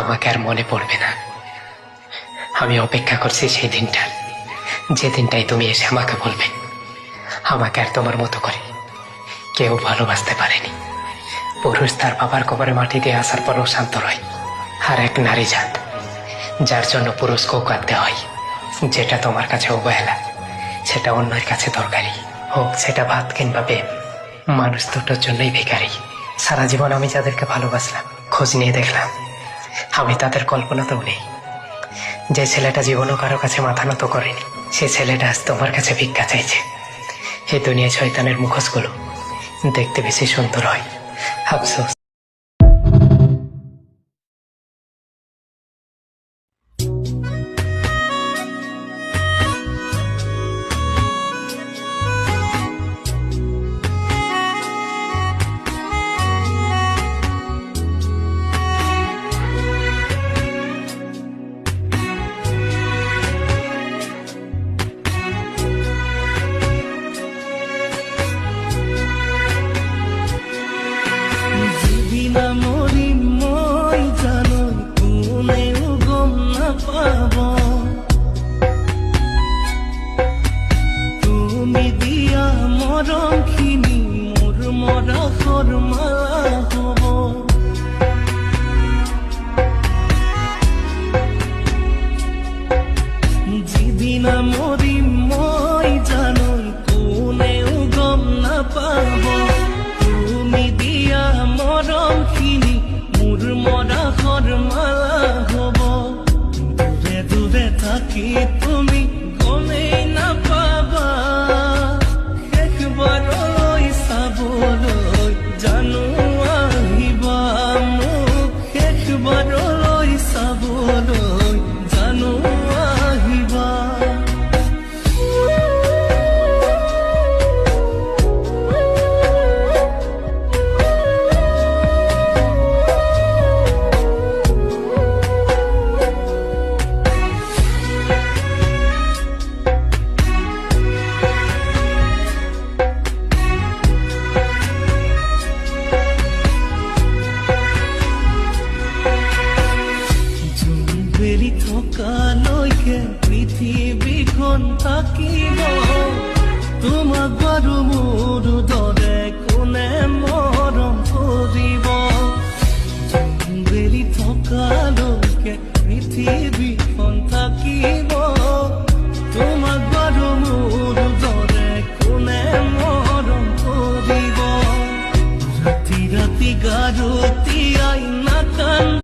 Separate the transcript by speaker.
Speaker 1: আমাকে আর মনে পড়বে না। আমি অপেক্ষা করছি সেই দিনটার, যে দিনটাই তুমি এসে আমাকে বলবে আমাকে আর তোমার মতো করে কেউ ভালোবাসতে পারেনি। পুরুষ তার বাবার কবরে মাটি দিয়ে আসার পরও শান্ত রয়, আর এক নারী জাত যার জন্য পুরুষকেও কাঁদতে হয়। যেটা তোমার কাছে অবহেলা, সেটা অন্যের কাছে দরকারি, হোক সেটা ভাত কিংবা প্রেম। মানুষ দুটোর জন্যই ভিখারি। সারা জীবন আমি যাদেরকে ভালোবাসলাম, খোঁজ নিয়ে দেখলাম আমি তাদের কল্পনাতেও নেই। যে ছেলেটা জীবনও কারো কাছে মাথা নত করেনি, সে ছেলেটা আজ তোমার কাছে ভিক্ষা চাইছে। এই দুনিয়ায় শয়তানের মুখোশগুলো দেখতে বেশি সুন্দর হয়। আফসোস।
Speaker 2: তুমি দিয়া মরম খিনি মোর মরা ফরমালা হব। যেদিন মরিম মই জানই কোনেও গম না পাব। তুমি দিয়া মরম খিনি মোর মরা ফরমালা হব। দূরে দূরে থাকি তুমি গমেই না পাবা। একবার ওই চাবলৈ জানো আহিবা মোক। একবার ওই চাবলৈ জানো আহিবা। বেলি থকালৈকে পৃথিৱীখন থাকিব। তোমাক বাৰু মোৰ দৰে কোনে মৰম কৰিব। বেলি থকালৈকে পৃথিৱীখন